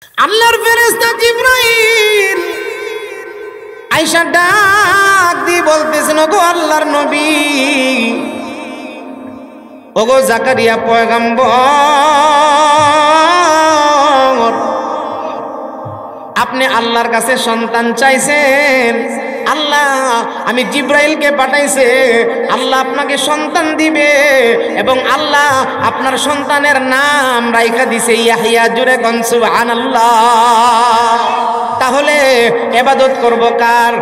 আল্লাহর ফেরেশতা জিবরাইল আয়েশা ডাক দিয়ে বলতেছেন, ওগো আল্লাহর নবী, ওগো জাকারিয়া পয়গম্বর, আপনি আল্লাহর কাছে সন্তান চাইছেন। আল্লাহ আমি জিবরাইলকে পাঠাইছে, আল্লাহ আপনাকে সন্তান দিবে এবং আল্লাহ আপনার সন্তানের নাম রাইখা দিছে ইয়াহইয়া। জোরে কোন সুবহানাল্লাহ। তাহলে ইবাদত করব কার?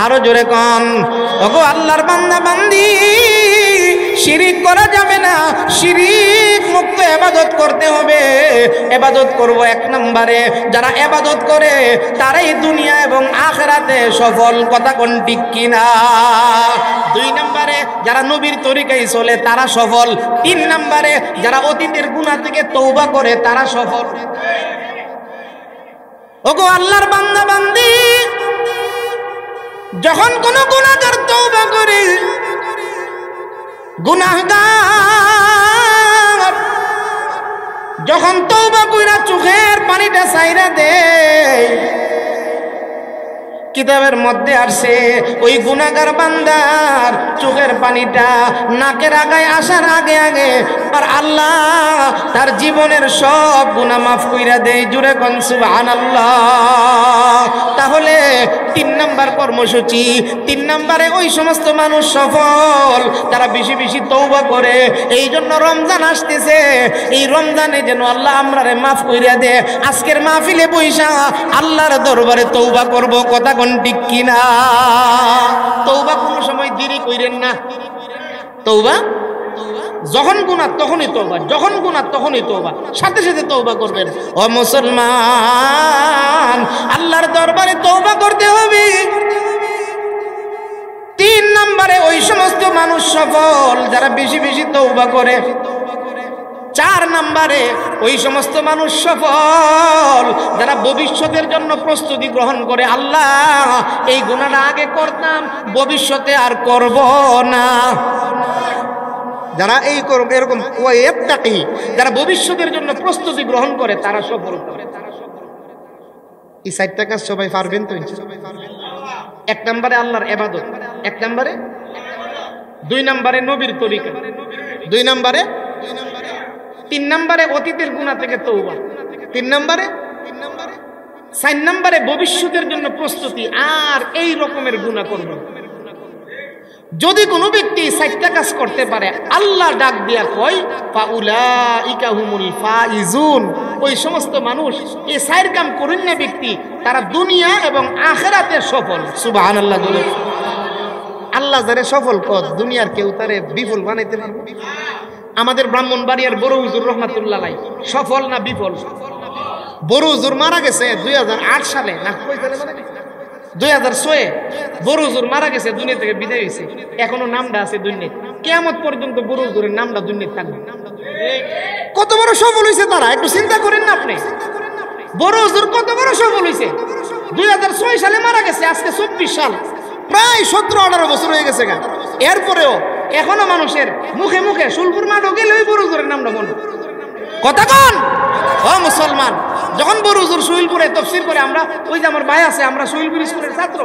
আরো জোরে কোন। ওগো আল্লাহর বান্দা বান্দি, শিরিক করা যাবে না, শিরিক মুক্ত ইবাদত করতে হবে। ইবাদত করব এক নম্বরে, যারা ইবাদত করে তারাই দুনিয়া এবং আখিরাতে সফল। কথা কোন ঠিক কিনা? দুই নম্বরে যারা নবীর তরিকায় চলে তারা সফল। তিন নম্বরে যারা অতীতের গুনাহ থেকে তওবা করে তারা সফল। ওগো আল্লাহর বান্দা বান্দি, যখন কোন গুনাহগার তওবা করে, গুনাহগার যখন তওবা কইরা চোখের পানিটা ছাইরা দেয়, কিতাবের মধ্যে আসে ওই গুনাহগার বান্দার চোখের পানিটা নাকের আগায় আসার আগে আগে আর আল্লাহ তার জীবনের সব গুনাহ মাফ কইরা দেয়। জুরে কোন সুবহানাল্লাহ। তাহলে তিন নাম্বার কর্মসূচি, তিন নাম্বারে ওই সমস্ত মানুষ সফল তারা বেশি বেশি তওবা করে। এই জন্য রমজান আসতেছে, এই রমজানে যেন আল্লাহ আমরারে মাফ কইরা দেয়। আজকের মাহফিলে বইসা আল্লাহর দরবারে তওবা করব। কথা কোন ঠিক কিনা? তওবা কোনো সময় দেরি কইরেন না। তওবা যখন গুনাহ তখনই তওবা, যখন গুনাহ তখনই তওবা, সাথে সাথে তওবা করবেন। ও মুসলমান, আল্লাহর দরবারে তওবা করতে হবে। তিন নম্বরে ওই সমস্ত মানুষ সফল যারা বেশি বেশি তওবা করে। চার নম্বরে ওই সমস্ত মানুষ সফল যারা ভবিষ্যতের জন্য প্রস্তুতি গ্রহণ করে। আল্লাহ এই গুনাহটা আগে করতাম, ভবিষ্যতে আর করব না। যারা এই এরকম ওয়াইয়াত্তাকি, যারা ভবিষ্যতের জন্য প্রস্তুতি গ্রহণ করে তারা সফল। এই চারটা কাজ সবাই পারবেন তো? এক নম্বরে আল্লাহর ইবাদত, এক নম্বরে, দুই নম্বরে নবীর তরিকা, দুই নম্বরে, তিন নম্বরে অতীতের গুনাহ থেকে তওবা, তিন নম্বরে, চার নম্বরে ভবিষ্যতের জন্য প্রস্তুতি। আর এই রকমের গুনাহ করব। যদি কোনো ব্যক্তি চারটা কাজ করতে পারে, আল্লাহ ডাক দিয়া কয় ফাউলাইকা হুমুল ফাইজুন, ওই সমস্ত মানুষ এই চার কাম করেন না ব্যক্তি, তারা দুনিয়া এবং আখিরাতে সফল। সুবহানাল্লাহ। আল্লাহ যারে সফল কর, দুনিয়ার কেউ তারে বিফল বানাইতে পারবে? আমাদের ব্রাহ্মণবাড়িয়ার বড় হুজুর রহমাতুল্লাহ আলাইহি সফল না বিফল? বড় হুজুর মারা গেছে 2008 সালে, না কই সালে মারা গেছে? 2006 বড় হুজুর মারা গেছে, দুনিয়া থেকে বিদায় হয়েছে। এখনো নামটা আছে দুনিয়ায়, কিয়ামত পর্যন্ত বড় হুজুরের নামটা দুনিয়ায় থাকবে। কত বড় সফল হয়েছে তারা, একটু চিন্তা করেন না আপনি। বড় হুজুর কত বড় সফল হয়েছে। 2006 সালে মারা গেছে, আজকে 24 সাল, প্রায় 17-18 বছর হয়ে গেছে। এরপরেও এখনো মানুষের মুখে মুখে সুলপুর মাঠও গেলে ওই বড় হুজুরের নামটা মনে। কথা কন ও মুসলমান, যখন বড় হুজুর সুইলপুরে তাফসীর করে, আমরা ওই যে আমার ভাই আছে, আমরা সুইলপুর স্কুলের ছাত্র,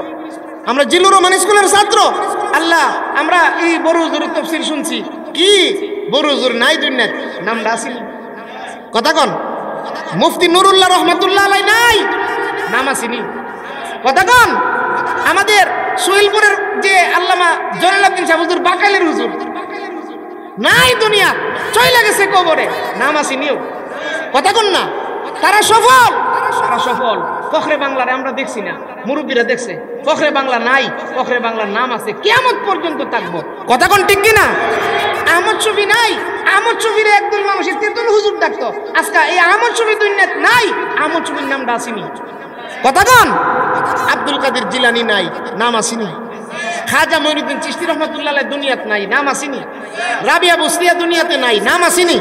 আমরা জিল্লুর রহমান স্কুলের ছাত্র। আল্লাহ আমরা এই বড় হুজুরের তাফসীর শুনছি, কি বড় হুজুর নাই দুনিয়ায়, নামটা আসিল। কথা কন, মুফতি নুরুল্লাহ রহমাতুল্লাহ আলাইহি নাই, নাম আসেনি। কথা কন, আমাদের সুইলপুরের যে আল্লামা জয়নুলাবদিন সাহেব হুজুর বাকাইলের হুজুর নাই, দুনিয়া চলে গেছে কবরে, নাম আসেনিও। কথা কন না, তারা সফল, তারা সফল। ফখরে বাংলার আমরা দেখছি না, মুরব্বীরা দেখছে, ফখরে বাংলা নাই, ফখরে বাংলার নাম আছে, কিয়ামত পর্যন্ত থাকবো। কথা কোন ঠিক কিনা? আহমদ শফি নাই, আহমদ শফির একদল মানুষের তেতুল হুজুর ডাকতো, আজকে এই আহমদ শফি দুনিয়াত নাই, আহমদ শফির নামটা আসেনি। কথা কন, আব্দুল কাদের জিলানী নাই, নাম আসেনি। খাজা মঈনুদ্দিন চিশতি রহমাতুল্লাহ আলাইহি দুনিয়াত নাই, নাম আসেনি। রাবিয়া বুসরিয়া দুনিয়াতে নাই, নাম আসেনি।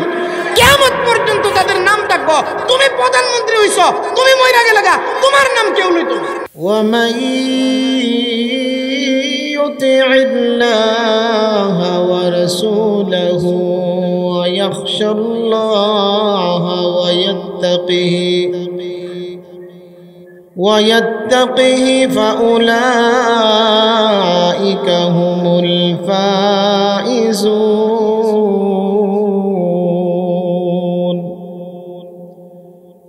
কিয়ামত পর্যন্ত তাদের নাম থাকবো। তুমি প্রধানমন্ত্রী হইছো, তুমি মইরা গেলে গা, তোমার নাম কেউ লইতো না। ওয়া মান ইউতি'িল্লাহা ওয়া রাসূলাহু ওয়া ইয়াখশাল্লাহা ওয়া ইয়াত্তাকিহি ويتقه فأولئك هم الفائزون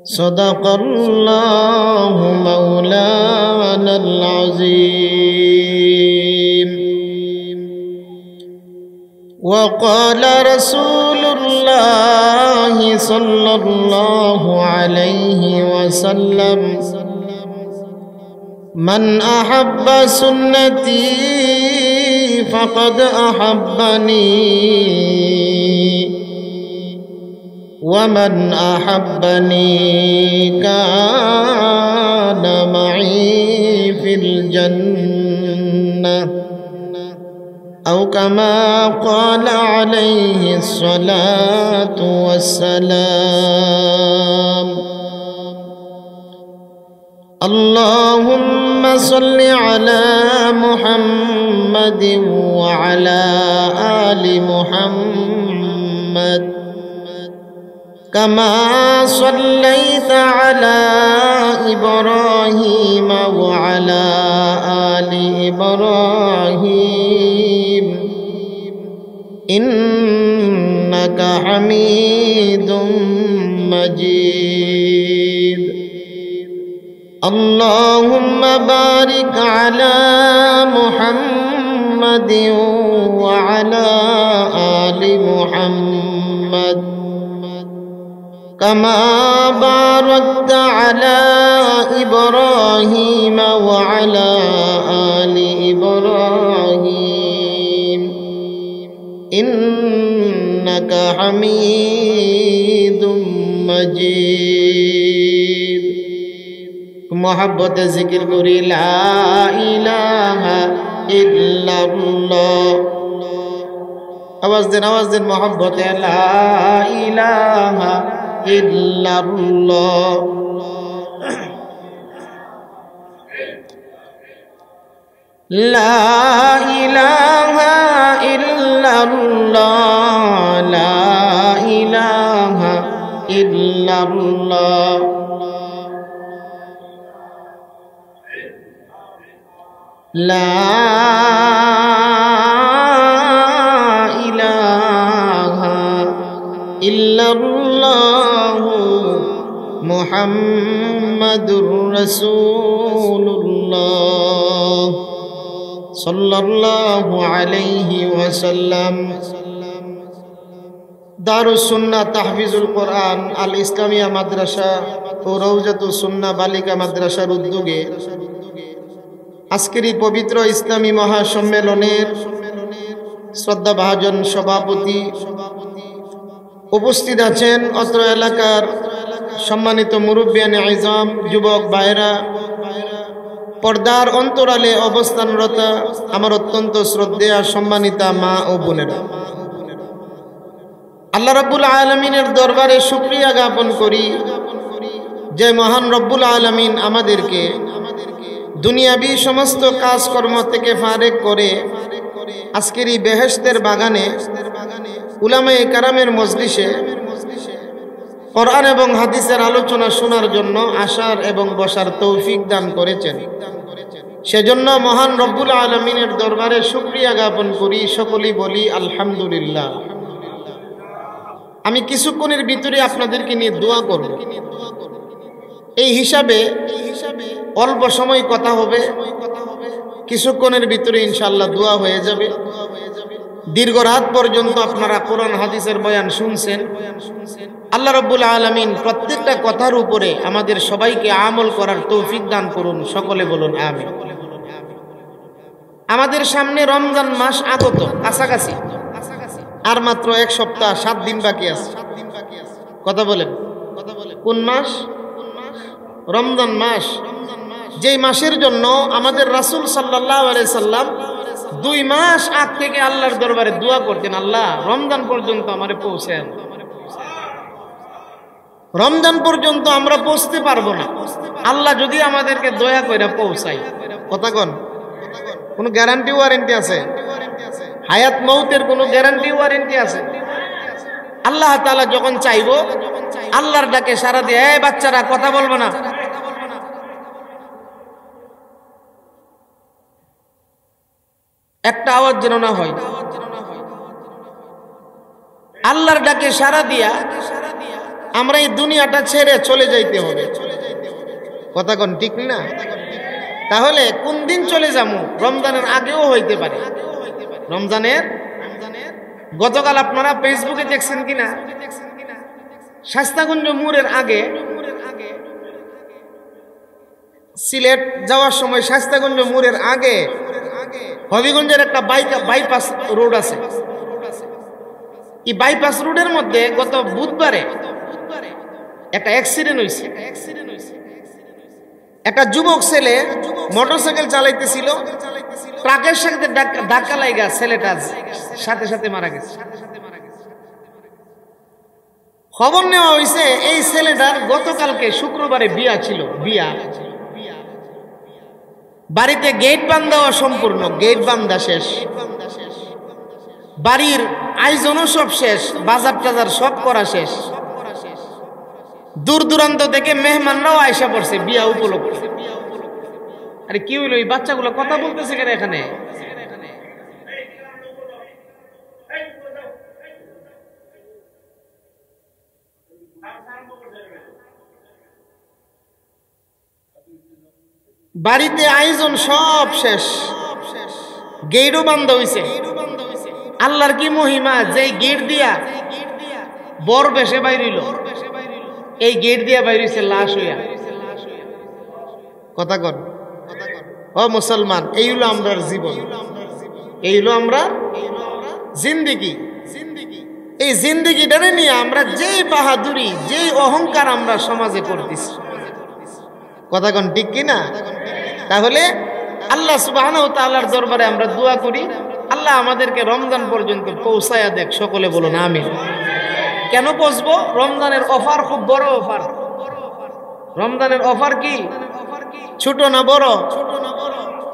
صدق الله مولانا العظيم وقال رسول الله صلى الله عليه وسلم من أحب سنتي فقد أحبني ومن أحبني كان معي في الجنة أو كما قال عليه الصلاة والسلام اللهم صل على محمد وعلى آل محمد كما صليت على إبراهيم وعلى آل إبراهيم إنك حميد مجيد اللهم بارك على محمد وعلى آل محمد كما باركت على إبراهيم وعلى آل إبراهيم إنك حميد مجيد محبت ذکر کری لا الہ الا اللہ آواز دین محبت لا الہ الا اللہ لا الہ الا اللہ لا الہ الا اللہ لا إله إلا الله محمد رسول الله صلى الله عليه وسلم দারুস-সুন্নাহ তাহফিজুল কোরআন আল ইসলামিয়া মাদ্রাসা ও রওজাতুস সুন্নাহ বালিকা মাদ্রাসার উদ্যোগে আজকের এই পবিত্র ইসলামী মহাসম্মেলনের শ্রদ্ধাভাজন সভাপতি উপস্থিত আছেন অত্র এলাকার সম্মানিত মুরব্বিয়ানে আইজাম যুবক ভাইরা পর্দার অন্তরালে অবস্থানরত আমার অত্যন্ত শ্রদ্ধেয় সম্মানিতা মা ও বোনেরা আল্লাহ রাব্বুল আলামিনের দরবারে শুকরিয়া জ্ঞাপন করি যে মহান রব্বুল আলামিন আমাদেরকে দুনিয়াবি সমস্ত কাজকর্ম থেকে ফারেক করে আজকের এই বেহেশতের বাগানে উলামায়ে কেরামের মজলিসে কোরআন এবং হাদিসের আলোচনা শোনার জন্য আসার এবং বসার তৌফিক দান করেছেন সেজন্য মহান রব্বুল আলামিনের দরবারে শুকরিয়া জ্ঞাপন করি সকলেই বলি আলহামদুলিল্লাহ আমি কিছুক্ষণের ভিতরে আপনাদেরকে নিয়ে দোয়া করব এই হিসাবে অল্প সময় কথা হবে কিছুক্ষণের ভিতরে ইনশাআল্লাহ দোয়া হয়ে যাবে দীর্ঘ রাত পর্যন্ত আপনারা কোরআন হাদিসের বয়ান শুনছেন আল্লাহ রাব্বুল আলামিন প্রত্যেকটা কথার উপরে আমাদের সবাইকে আমল করার তৌফিক দান করুন সকলে বলুন আমিন আমাদের সামনে রমজান মাস আগত কাছাকাছি আর মাত্র এক সপ্তাহ 7 দিন বাকি আছে কথা বলেন কোন মাস রমজান মাস যেই মাসের জন্য আমাদের রাসূল সাল্লাল্লাহু আলাইহি সাল্লাম 2 মাস আগ থেকে আল্লাহর দরবারে দোয়া করতেন আল্লাহ রমজান পর্যন্ত আমারে পৌঁছায় রমজান পর্যন্ত আমরা পৌঁছতে পারবো না আল্লাহ যদি আমাদেরকে দয়া কইরা পৌঁছায় কথা কোন কোনো গ্যারান্টি ওয়ারেন্টি আছে হায়াত মৌতের কোনো গ্যারান্টি ওয়ারেন্টি আছে আল্লাহ তাআলা যখন চাইবো আল্লাহর ডাকে সাড়া দিয়ে এই বাচ্চারা কথা বলবে না একটা আওয়াজ যেন না হয়। আল্লাহর ডাকে সাড়া দিয়া আমরা এই দুনিয়াটা ছেড়ে চলে যাইতে হবে। কথা কোন ঠিক না? তাহলে কোন দিন চলে যাবো? রমজানের আগেও হইতে পারে। রমজানের গতকাল আপনারা ফেসবুকে দেখছেন কিনা, শাস্তাগঞ্জ মোড়ের আগে, সিলেট যাওয়ার সময় শাস্তাগঞ্জ মোড়ের আগে হবিগঞ্জের একটা বাইপাস রোড আছে। এই বাইপাস রোডের মধ্যে গত বুধবারে একটা অ্যাক্সিডেন্ট হয়েছে। একটা যুবক ছেলে মোটরসাইকেল চালাইতেছিল, ট্রাকের সাথে ধাক্কা লাগা ছেলেটা সাথে সাথে মারা গেছে। খবর নেওয়া হয়েছে এই ছেলেটার গতকালকে শুক্রবারে বিয়া ছিল। বিয়া বাড়িতে গেট বান্ধা সম্পূর্ণ, গেট বান্ধা শেষ, বাড়ির আয়োজনও সব শেষ, বাজার টাজার সব করা শেষ। দূর দূরান্ত থেকে মেহমানরাও আয়সা পড়ছে বিয়া উপলক্ষে। আরে কি হইলো, এই বাচ্চাগুলো কথা বলতেছে কেন এখানে? বাড়িতে আয়োজন সব শেষ, গেটও বন্ধ হইছে। আল্লাহর কি মহিমা, যে গেট দিয়া বর বেশে বাইরিল, এই গেট দিয়া বাইরিছে লাশ হইয়া। কথা কর ও মুসলমান, এই হলো আমরার জীবন, এই হলো আমরা জিন্দেগি। এই জিন্দেগিটারে নিয়ে আমরা যেই বাহাদুরি, যেই অহংকার আমরা সমাজে করতেছি। কথা কোন ঠিক কিনা? তাহলে আল্লাহ সুবহানাহু ওয়া তাআলার দরবারে আমরা দোয়া করি, আল্লাহ আমাদেরকে রমজান পর্যন্ত পৌঁছায়া দেখ। সকলে বলুন আমিন। কেন পৌঁছবো? রমজানের অফার খুব বড় অফার। রমজানের অফার কি? ছোট না বড়?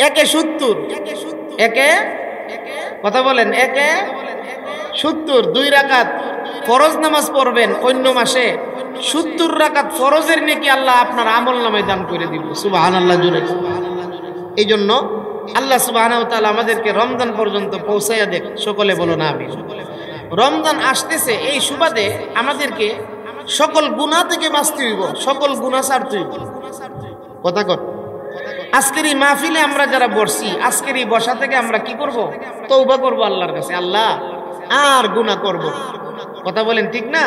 একে 70, একে কথা বলেন, একে 70। 2 রাকাত ফরজ নামাজ পড়বেন অন্য মাসে, 70 রাকাত ফরজের নেকি আল্লাহ আপনার আমল নামায় দান করে দিব। সুবহানাল্লাহ জুড়ে। এই জন্য আল্লাহ সুবহানাহু ওয়া তাআলা আমাদেরকে রমজান পর্যন্ত পৌঁছাইয়া দেখ। সকলে বলুন আমিন। রমজান আসতেছে, এই সুবাদে আমাদেরকে সকল গুনাহ থেকে বাঁচতে হইব, সকল গুনাহ ছাড়তে হইব। কথা কর। আজকের এই মাহফিলে আমরা যারা বসছি, আজকের এই বসা থেকে আমরা কি করব? তওবা করব আল্লাহর কাছে, আল্লাহ আর গুনাহ করব না। কথা বলেন ঠিক না?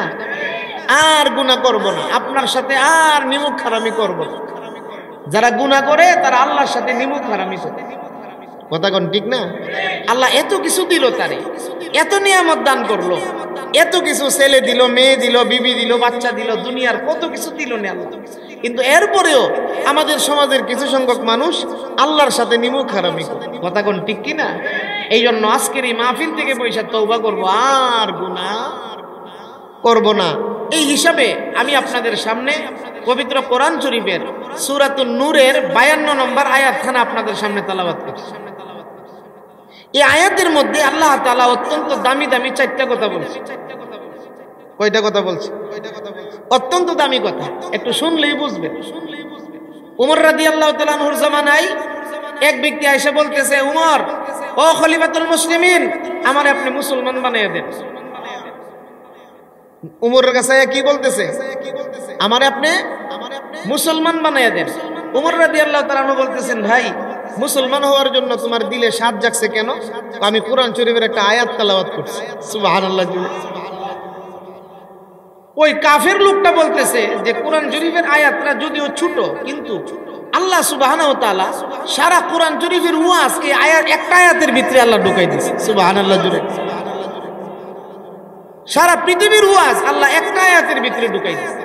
আর গুনাহ করব না, আপনার সাথে আর নিমুখ হারামি করব না। যারা গুনাহ করে তারা আল্লাহর সাথে নিমুখ হারামি করে। কথা কোন ঠিক না? আল্লাহ এত কিছু দিল, তারে এত নিয়ামত দান করলো, এত কিছু ছেলে দিল, মেয়ে দিল, বিবি দিল, বাচ্চা দিল, দুনিয়ার কত কিছু দিল না আল্লাহ। কিন্তু এরপরেও আমাদের সমাজের কিছু সংখ্যক মানুষ আল্লাহর সাথে নিমুখ হারামি করে। কথা কোন ঠিক কিনা? এই জন্য আজকের এই মাহফিল থেকে পয়সা তওবা করব, আর গুনাহ করব না। এই হিসাবে আমি আপনাদের সামনে পবিত্র কোরআন শরীফের সূরাতুন নূরের 52 নম্বর আয়াতখানা আপনাদের সামনে তেলাওয়াত করছি। এই আয়াতের মধ্যে আল্লাহ তাআলা অত্যন্ত দামি দামি 4টা কথা বলছে। কয়টা কথা বলছে? অত্যন্ত দামি কথা, একটু শুনলেই বুঝবেন। উমর রাদিয়াল্লাহু তাআলা আনহুর জামানায় এক ব্যক্তি এসে বলতেছে, উমর ও খলিফাতুল মুসলিমিন, আমারে আপনি মুসলমান বানিয়ে দেন। উমরের কাছে কি বলতেছে? আমারে আপনি মুসলমান বানিয়ে দেন। উমর রাদিয়াল্লাহু তাআলা আনহু বলতেছেন, ভাই মুসলমান হওয়ার জন্য তোমার দিলে স্বাদ জাগছে কেন? আমি কোরআন শরীফের একটা আয়াত তেলাওয়াত করছি। সুবহানাল্লাহ। ওই কাফের লোকটা বলতেছে যে কোরআন শরীফের আয়াতটা যদিও ছোট, কিন্তু আল্লাহ সুবহানাহু ওয়া তাআলা সারা কোরআন শরীফের ওয়াজ এই আয়াত, একটা আয়াতের ভিতরে আল্লাহ ঢুকাই দিয়েছে। সুবহানাল্লাহ জুড়ে। সারা পৃথিবীর ওয়াজ আল্লাহ একটা আয়াতের ভিতরে ঢুকাই দিয়েছে।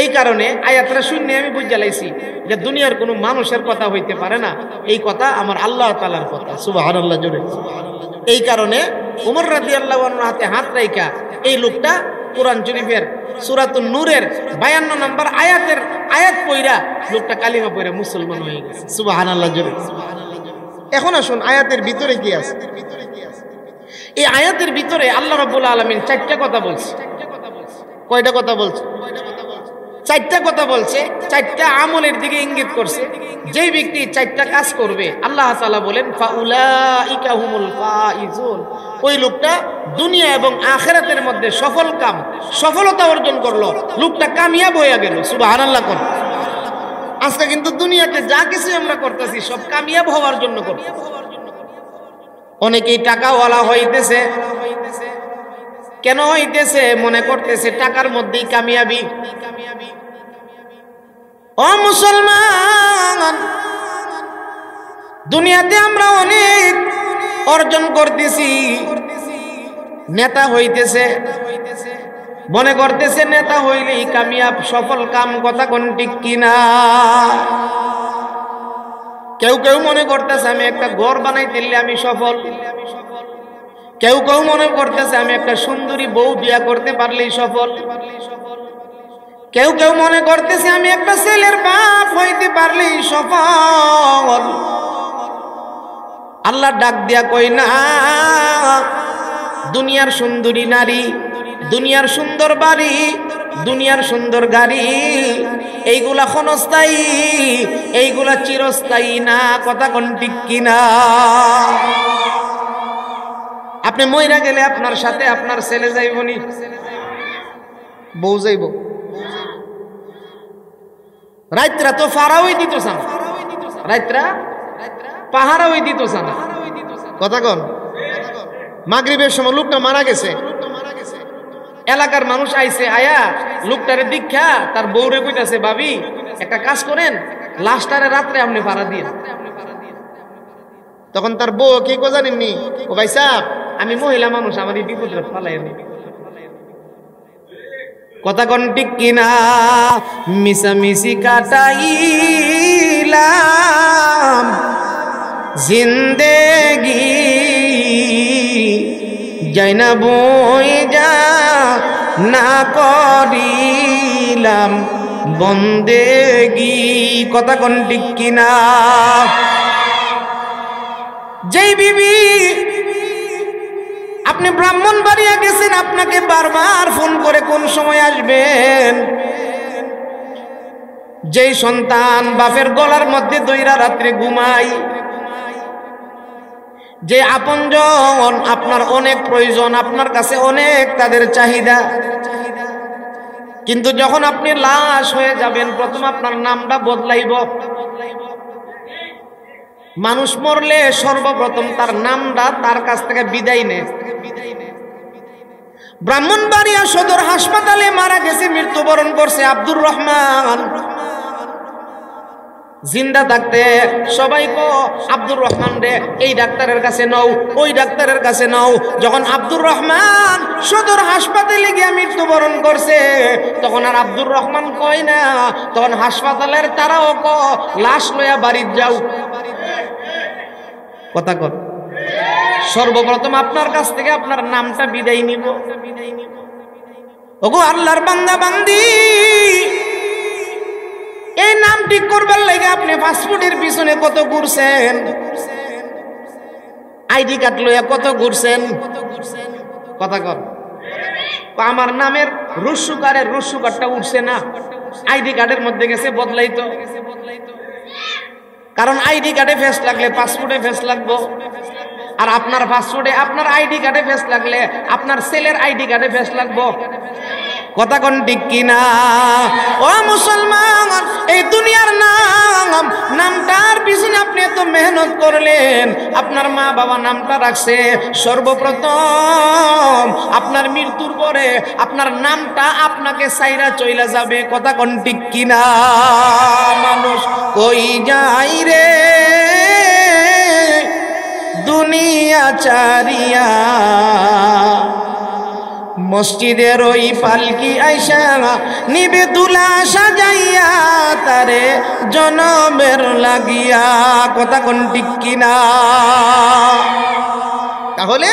এই কারণে আয়াতটা শুনে আমি বুঝে লাইছি যে দুনিয়ার কোনো মানুষের কথা হইতে পারে না, এই কথা আমার আল্লাহ তাআলার কথা। সুবহানাল্লাহ জুড়ে। এই কারণে উমর রাদিয়াল্লাহু আনহু হাতে হাত রাইখা এই লোকটা কোরআন শরীফের সূরাতুন নূরের 52 নম্বর আয়াত পড়া লোকটা কালিমা পড়া মুসলমান হয়ে গেছে। সুবহানাল্লাহ জুড়ে। এখন আসুন আয়াতের ভিতরে কি আছে। এই আয়াতের ভিতরে আল্লাহ রাব্বুল আলামিন 4টা কথা বলছে। কয়টা কথা বলছে? চারটা কথা বলছে, চারটা আমলের দিকে ইঙ্গিত করছে। যেই ব্যক্তি চারটা কাজ করবে আল্লাহ তাআলা বলেন ফাউলাইকা হুমুল ফাইজুন, ওই লোকটা দুনিয়া এবং আখিরাতের মধ্যে সফলতা অর্জন করলো, লোকটা কামিয়াব হয়ে গেল। সুবহানাল্লাহ কোন। আজকে কিন্তু দুনিয়াতে যা কিছু আমরা করতেছি সব কামিয়াব হওয়ার জন্য করতেছি। অনেকেই টাকাওয়ালা হইতেছে, কেন হইতেছে? মনে করতেছে টাকার মধ্যেই কামিয়াবি। ও মুসলমান, দুনিয়াতে আমরা অনেক অর্জন করতেছি, নেতা হইতেছে, মনে করতেছে নেতা হইলেই কামিয়াব, সফল কাম। কথা কোন ঠিক কিনা? কেউ কেউ মনে করতেছে আমি একটা ঘর বানাইতে আমি সফল, কেউ কেউ মনে করতেছে আমি একটা সুন্দরী বউ বিয়া করতে পারলেই সফল, কেউ কেউ মনে করতেছে আমি একটা ছেলের বাপ হইতে পারলেই সফল। আল্লাহ ডাক দিয়া কই না, দুনিয়ার সুন্দরী নারী, দুনিয়ার সুন্দর বাড়ি, দুনিয়ার সুন্দর গাড়ি, এইগুলা ক্ষণস্থায়ী, এইগুলা চিরস্থায়ী না। কথা কোন ঠিক কিনা? আপনি মইরা গেলে আপনার সাথে আপনার ছেলে যাইবনি, বউ যাইব। রাত্রা তো ফারাওই দিত না, রাত্রা পাহারাওই দিত না। কথা কোন? মাগরিবের সময় লোকটা মারা গেছে, এলাকার মানুষ আইছে, আয়া লোকটারে দীক্ষা তার বউরে কইতাছে ভাবি একটা কাজ করেন, লাশটারে রাত্রে আপনি ভাড়া দিয়ে। তখন তার বউ কি কো জানেননি? ও ভাই সাহেব, আমি মহিলা মানুষ, আমার এই বিপদ ফালাই। কথা কোন ঠিক কিনা? মিশামিশি কাটাইলাম জিন্দেগি, যাই না বই যা না করিলাম বন্দেগি। কথা কোন ঠিক কিনা? যেই বিবি আপনি ব্রাহ্মণবাড়িয়া গেছেন, আপনাকে বারবার ফোন করে কোন সময় আসবেন, যেই সন্তান বাপের গলার মধ্যে দইরা রাত্রে ঘুমাই, যে আপনজন আপনার অনেক প্রয়োজন, আপনার কাছে অনেক তাদের চাহিদা, কিন্তু যখন আপনি লাশ হয়ে যাবেন প্রথম আপনার নামটা বদলাইব। মানুষ মরলে সর্বপ্রথম তার নামটা তার কাছ থেকে বিদায় নেয়। ব্রাহ্মণবাড়িয়া সদর হাসপাতালে মারা গেছে, মৃত্যুবরণ করছে আব্দুর রহমান। জিন্দা থাকতে সবাই কো আব্দুর রহমান রে এই ডাক্তারের কাছে নাও, ওই ডাক্তারের কাছে নাও। যখন আব্দুর রহমান সদর হাসপাতালে গিয়ে মৃত্যুবরণ করছে, তখন আর আব্দুর রহমান কয় না, তখন হাসপাতালের তারাও কো লাশ লইয়া বাড়ির যাও। কথা কর, সর্বপ্রথম আপনার কাছ থেকে আপনার নামটা বিদায় নিব। ওগো আল্লাহর বান্দা বান্দি, এই নাম ঠিক করবার লাগে আপনি পাসপোর্টের পিছনে কত ঘুরছেন, আইডি কার্ড লইয়া কত ঘুরছেন। কথা কর, আমার নামের রুসুকারের রুসুকারটা উঠছে না, আইডি কার্ডের মধ্যে গেছে বদলাইতো। কারণ আইডি কার্ডে ফেস লাগলে পাসপোর্টে ফেস লাগবো, আর আপনার পাসপোর্টে আপনার আইডি কার্ডে ফেস লাগলে আপনার ছেলের আইডি কার্ডে ফেস লাগবো। কথা কোন ঠিক কিনা? ও মুসলমান, এই দুনিয়ার নামটার পিছনে আপনি এত মেহনত করলেন, আপনার মা বাবা নামটা রাখছে, সর্বপ্রথম আপনার মৃত্যুর পরে আপনার নামটা আপনাকে সাইরা চইলা যাবে। কথা কোন ঠিক কিনা? মানুষ কই যাই রে দুনিয়া চারিয়া, মসজিদের ওই পালকি আইসা নিবে দুলা সাজাইয়া তারে জনমের লাগিয়া। কথা কোন ঠিক কিনা? তাহলে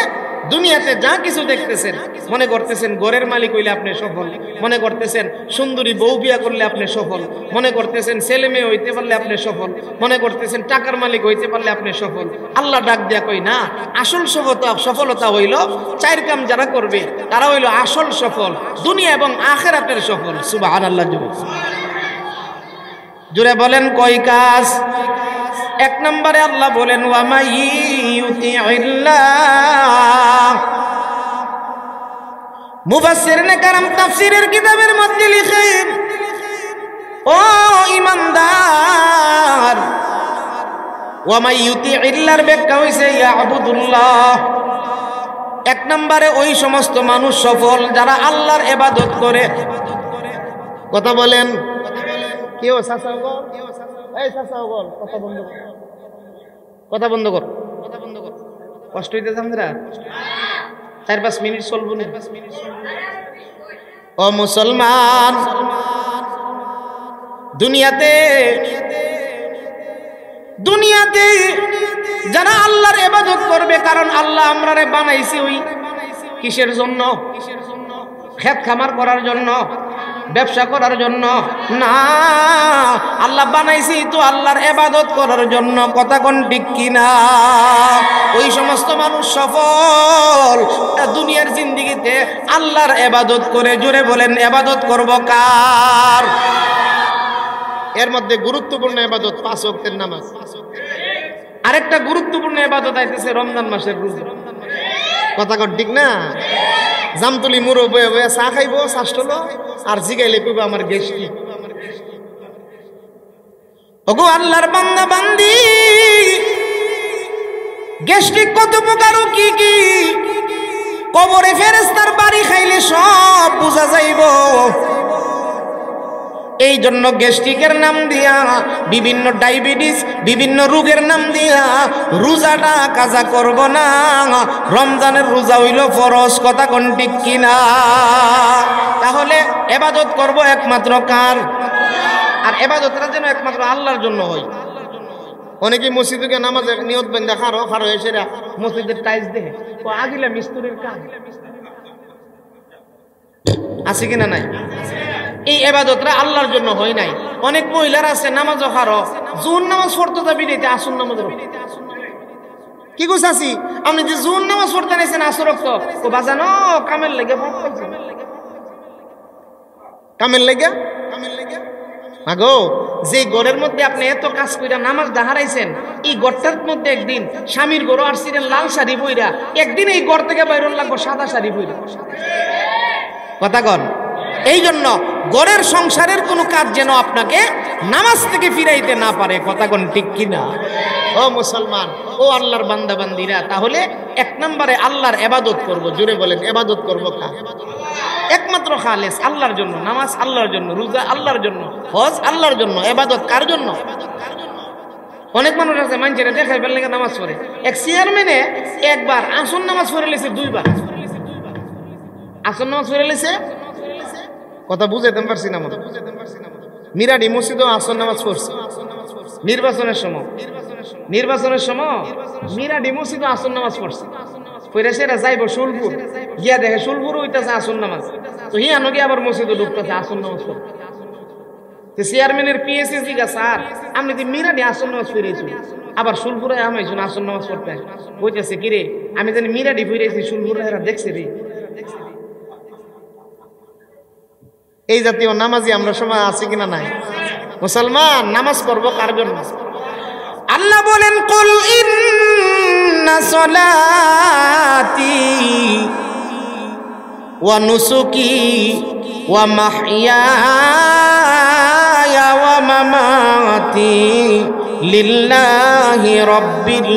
দুনিয়াতে যা কিছু দেখতেছেন, মনে করতেছেন ঘরের মালিক হইলে আপনি সফল, মনে করতেছেন সুন্দরী বউ বিয়া করলে আপনি সফল, মনে করতেছেন ছেলে মেয়ে হইতে পারলে আপনি সফল, মনে করতেছেন টাকার মালিক হইতে পারলে আপনি সফল। আল্লাহ ডাক দিয়া কই না, আসল সফলতা হইল 4 কাম যারা করবে তারা হইল আসল সফল, দুনিয়া এবং আখিরাতের সফল। সুবহানাল্লাহ। জুড়ে বলেন কয় কাজ? 1 নম্বরে আল্লাহ বলেন ওয়া মাইয়ুতিইল্লাহ। মুফাসসিরিনে কারাম তাফসীরের কিতাবের মধ্যে লিখেন, ও ঈমানদার, ওয়া মাইয়ুতিইল্লাহর ব্যাখ্যা হইছে ইয়াবুদুল্লাহ। 1 নম্বরে ওই সমস্ত মানুষ সফল যারা আল্লাহর ইবাদত করে। কথা বলেন, কেউ চাচা গো, এই চাচা গো, কথা বন্ধ কর, কষ্ট হইতেছে আমাদের। 4-5 মিনিট চলবো না। ও মুসলমান, দুনিয়াতে যারা আল্লাহর ইবাদত করবে, কারণ আল্লাহ আমরারে বানাইছে ওই কিসের জন্য? খেত খামার করার জন্য, ব্যবসা করার জন্য না, আল্লাহ বানাইছি তো আল্লাহর ইবাদত করার জন্য। কথা কোন ঠিক কিনা? ওই সমস্ত মানুষ সফল দুনিয়ার জিন্দেগিতে আল্লাহর ইবাদত করে। জোরে বলেন ইবাদত করব কার? এর মধ্যে গুরুত্বপূর্ণ ইবাদত 5 ওয়াক্তের নামাজ। আরেকটা গুরুত্বপূর্ণ ইবাদত আইতেছে রমজান মাসের রোজা। কথা কোন ঠিক না? জামতুলি মুরো বয়ে বয়ে চা খাইব, শাসল আর জিগাইলে কইব আমার গ্যাস কি। ওগো আল্লাহর বান্দা বান্দি, গ্যাস্ট্রিক কত প্রকার ও কি কি, কবরে ফেরেশতার বাড়ি খাইলে সব বুঝা যাইব। এই জন্য গ্যাস্ট্রিকের নাম দিয়া, বিভিন্ন ডায়াবেটিস, বিভিন্ন রোগের নাম দিয়া রোজাটা কাজা করব না। রমজানের রোজা হইল ফরজ। কথা কোন ঠিক কিনা? তাহলে ইবাদত করব একমাত্র কার? আর ইবাদতটা যেন একমাত্র আল্লাহর জন্য হয়। অনেকে মসজিদে নামাজে নিয়ত বেঁধে খারো এসে মসজিদের টাইলস দেখে তো আগিলা মিস্ত্রির কাজ আছে কিনা নাই? এই ইবাদতটা আল্লাহর জন্য হয় নাই। অনেক মহিলার আছে নামাজ হারো, জোহর নামাজ পড়তে যাবি রে, আসর নামাজ কি কইছ আসি আপনি যে জোহর নামাজ পড়তে নাইছেন আসর রক্ত ও বাজানো কামের লেগে আগো যে ঘরের মধ্যে আপনি এত কাজ কইরা নামাজ দাহারাইছেন, এই ঘরটার মধ্যে একদিন স্বামীর ঘর আসছিলেন লাল শাড়ি বইরা, একদিন এই ঘর থেকে বাইরন লাগবো সাদা শাড়ি বইরা। কথা কন। এই জন্য ঘরের সংসারের কোনো কাজ যেন আপনাকে নামাজ থেকে ফিরাইতে না পারে। কথা কোন ঠিক কিনা? ও মুসলমান, ও আল্লাহর বান্দা বান্দিরা, তাহলে 1 নম্বরে আল্লাহর ইবাদত করব। জোরে বলেন ইবাদত করব কার? একমাত্র খালেস আল্লাহর জন্য। নামাজ আল্লাহর জন্য, রোজা আল্লাহর জন্য, হজ আল্লাহর জন্য। ইবাদত কার জন্য? অনেক মানুষ আছে মানুষেরা দেখাই ফেললে নামাজ পড়ে। এক চেয়ারম্যানে একবার আসন নামাজ পড়ে লেছে, 2 বার আসন নামাজ পড়ে লেছে। কথা বুঝাইতে পারছি না? মিরাডি মসজিদও আসন নামাজ পড়ছে নির্বাচনের সময় মিরাডি মসজিদও আসন নামাজ পড়ছে। পড়ে সেরা যাইব সুলপুর, গিয়া দেখে সুলপুর হইতেছে আসন নামাজ, তো হিয়ানো গিয়ে আবার মসজিদে ঢুকতেছে আসন নামাজ পড়তে। চেয়ারম্যানের পিএসসি জিগা, স্যার আপনি তো মিরাডি আসন নামাজ ফিরেছি, আবার সুলপুরে আমাইছুন আসন নামাজ পড়তে। বলতেছে কিরে, আমি জানি মিরাডি ফিরেছি, সুলপুরে এরা দেখছে রে। এই জাতীয় নামাজি আমরা সময় আছে কিনা নাই? মুসলমান, নামাজ পড়বো কার জন্য? আল্লাহ বলেন কুল ইন্না সলাতি ওয়া নুসুকি ওয়া মাহইয়ায়া ওয়া মামাতি লিল্লাহি রাব্বিল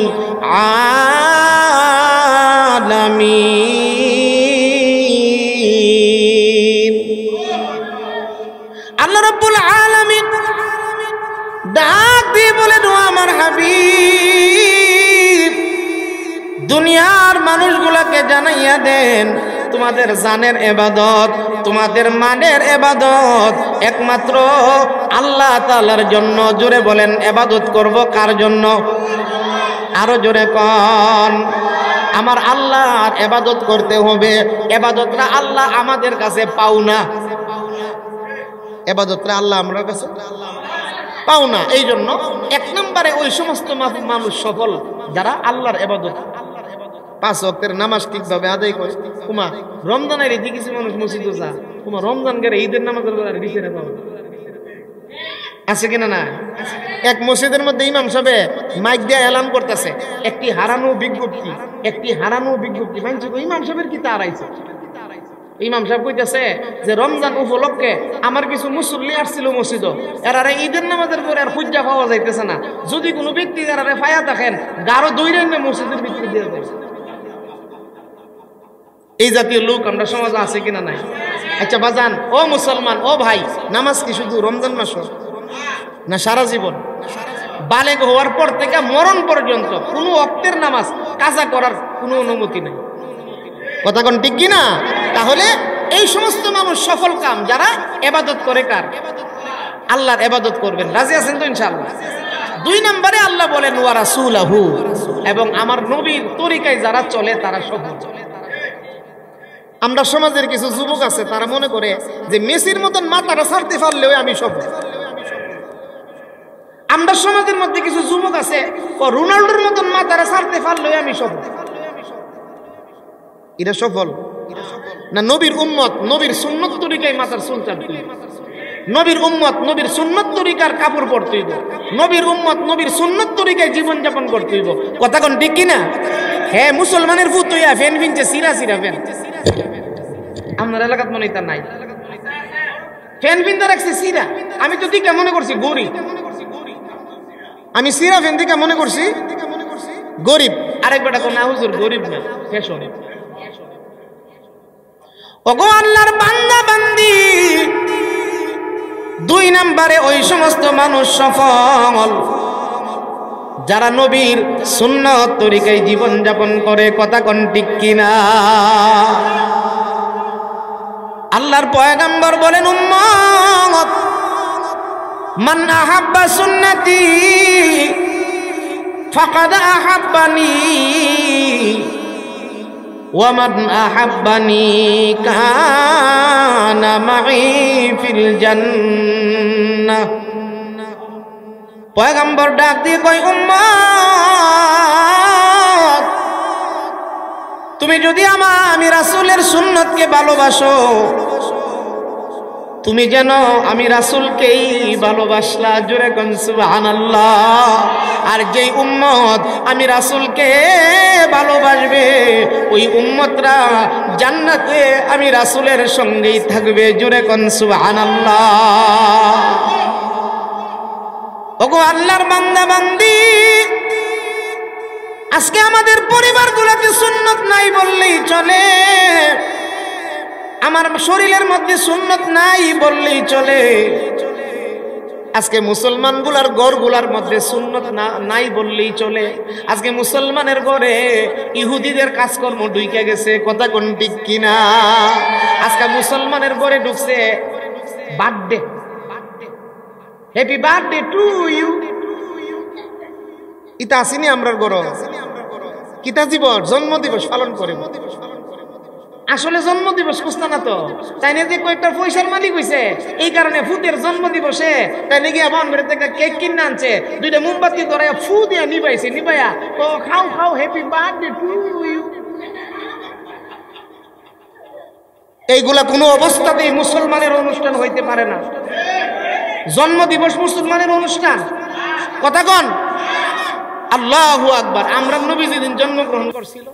আলামিন। আল্লাহ রাব্বুল আলামিন ডাক দিয়ে বলেন, ও আমার হাবিব, দুনিয়ার মানুষগুলোকে জানাইয়া দেন তোমাদের জানের ইবাদত, তোমাদের মানের ইবাদত একমাত্র আল্লাহ তাআলার জন্য। জোরে বলেন ইবাদত করব কার জন্য? আরো জোরে কন। আমার আল্লাহর ইবাদত করতে হবে। ইবাদতটা আল্লাহ আমাদের কাছে পাও না, ইবাদতটা আল্লাহ আমার কাছে পাও না। এই জন্য এক নম্বরে ওই সমস্ত মানুষ সফল যারা আল্লাহর ইবাদত, 5 ওয়াক্তের নামাজ ঠিকভাবে আদায় করে। কুমা রমজানের ঈদে কিছু মানুষ মসজিদে যা, কুমা রমজান গেলে ঈদের নামাজের বেলা বিচারে পাও আছে কিনা না? এক মসজিদের মধ্যে ইমাম সাহেব মাইক দিয়ে এলান করতেছে, একটি হারানো বিজ্ঞপ্তি, একটি হারানো বিজ্ঞপ্তি। মানছে ইমাম সাহেবের কি তার আইছে? ইমাম সাহেব কইতেছে যে রমজান উপলক্ষে আমার কিছু মুসল্লি আসছিল মসজিদ, এরারে ঈদের নামাজের পরে আর খুঁজা পাওয়া যাইতেছে না। যদি কোনো ব্যক্তি এরারে ফায়া থাকেন গারো দৈরান্য মসজিদের ভিতরে দিয়ে দেয়। এই জাতীয় লোক আমরা সমাজে আছে কিনা নাই? আচ্ছা বাজান, ও মুসলমান, ও ভাই, নামাজ কি শুধু রমজান মাস না সারা জীবন? বালেগ হওয়ার পর থেকে মরণ পর্যন্ত কোনো ওয়াক্তের নামাজ কাজা করার কোনো অনুমতি নেই। কথা কোন ঠিক কিনা? তাহলে এই সমস্ত মানুষ সফল কাম যারা ইবাদত করে, কার? আল্লাহর ইবাদত করবেন। রাজি আছেন তো ইনশাআল্লাহ? 2 নম্বরে আল্লাহ বলেন ওয়া রাসূলহু, এবং আমার নবীর তরিকায় যারা চলে তারা সফল। আমরা সমাজের কিছু যুবক আছে তারা মনে করে যে মেসির মতন মাথাটা ছাড়তে পারলেও আমি সফল। আমরা সমাজের মধ্যে কিছু যুবক আছে ও রোনাল্ডোর মতন মাথাটা ছাড়তে পারলেও আমি সফল। এটা সফল না? নবীর উম্মত নবীর সুন্নত তরিকায় মাথার চুল চাপতে, নবীর উম্মত নবীর সুন্নত তরিকার কাপড় পরতে হইব, নবীর উম্মত নবীর সুন্নত তরিকায় জীবন যাপন করতে হইব। কথা কোন ঠিক কিনা? হ্যাঁ, মুসলমানের ভূত হইয়া ফ্যান ফিনছে, সিরা সিরা ফ্যান। আপনার এলাকাত মনে হয় তা নাই? ফ্যান ফিনতে রাখছে সিরা। আমি তো দিকে মনে করছি গরিব, আমি সিরা ফ্যান দিকে মনে করছি গরিব। আরেকবার কোন না হুজুর গরিব না, ফ্যাশন। ওগো আল্লাহর বান্দা বান্দি, 2 নম্বরে ওই সমস্ত মানুষ সফল যারা নবীর সুন্নাত তরিকায় জীবন যাপন করে। কথা কোন ঠিক কিনা? আল্লাহর পয়গম্বর বলেন উম্মত মান আহাব্বা সুন্নতি ফাকাদ আহাব্বানি ওয়া মান আহাব্বানি কানা মাই ফিল জান্নাহ। পয়গম্বর ডাক দিয়ে কয় উম্মত, তুমি যদি আমি রাসূলের সুন্নতকে ভালোবাসো, তুমি যেন আমি রাসূলকেই ভালোবাসলা। জোরে কোন সুবহানাল্লাহ। আর যেই উম্মত আমি রাসূলকে ভালোবাসবে ওই উম্মতরা জান্নাতে আমি রাসূলের সঙ্গেই থাকবে। জোরে কোন সুবহানাল্লাহ। ওগো আল্লাহর বান্দা বান্দি, আজকে আমাদের পরিবারগুলোতে সুন্নত নাই বললেই চলে, আমার শরীরের মধ্যে সুন্নত নাই বললেই চলে। আজকে মুসলমানগুলার ঘরগুলার মধ্যে সুন্নত নাই বললেই চলে। আজকে মুসলমানের ঘরে ইহুদিদের কাজকর্ম ঢুকে গেছে। কথা কোন ঠিক কিনা? আজকে মুসলমানের ঘরে ঢুকছে birthday, happy birthday to you. ইতা আসিনি আমরার ঘর কিতা জীবন জন্ম দিবস পালন করে। আসলে জন্ম দিবস খুঁজতা না তো, তাই না? যে কয়েকটা পয়সার মালিক হইছে এই কারণে ফুতের জন্ম দিবসে তাই নাকি আমার বেড়ে একটা কেক কিনে আনছে, 2টা মোমবাতি ধরাইয়া ফু দিয়া নিবাইছে, নিবাইয়া ও খাও খাও হ্যাপি বার্থডে টু ইউ। এইগুলা কোনো অবস্থাতেই মুসলমানের অনুষ্ঠান হইতে পারে না। জন্ম দিবস মুসলমানের অনুষ্ঠান? কথা কন আল্লাহু আকবার। আমরা নবী যেদিন জন্মগ্রহণ করছিল,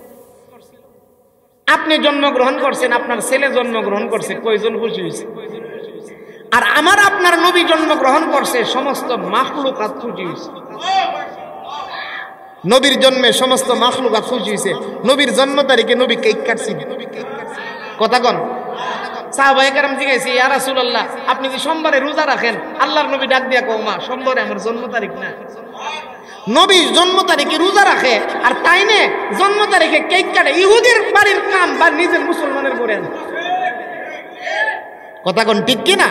আপনি জন্মগ্রহণ করছেন, আপনার ছেলে জন্মগ্রহণ করছে, কয়জন খুশি হয়েছে? আর আমার আপনার নবী জন্মগ্রহণ করছে, সমস্ত মাখলুকাত খুশি হয়েছে। নবীর জন্মে সমস্ত মাখলুকাত খুশি হয়েছে। নবীর জন্ম তারিখে নবী কেক কাটছেন। কথা কন সাহাবায়ে কেরাম জিজ্ঞাসা, ইয়া রাসূলুল্লাহ আপনি কি সোমবারে রোজা রাখেন? আল্লাহর নবী ডাক দিয়া কও, মা সোমবারে আমার জন্ম তারিখ না। নবী জন্ম তারিখে রোজা রাখে আর তাইনে জন্ম তারিখে কেক কাটে। ইহুদির বাড়ির কাম বা নিজের মুসলমানের করে। কথা কোন ঠিক কিনা?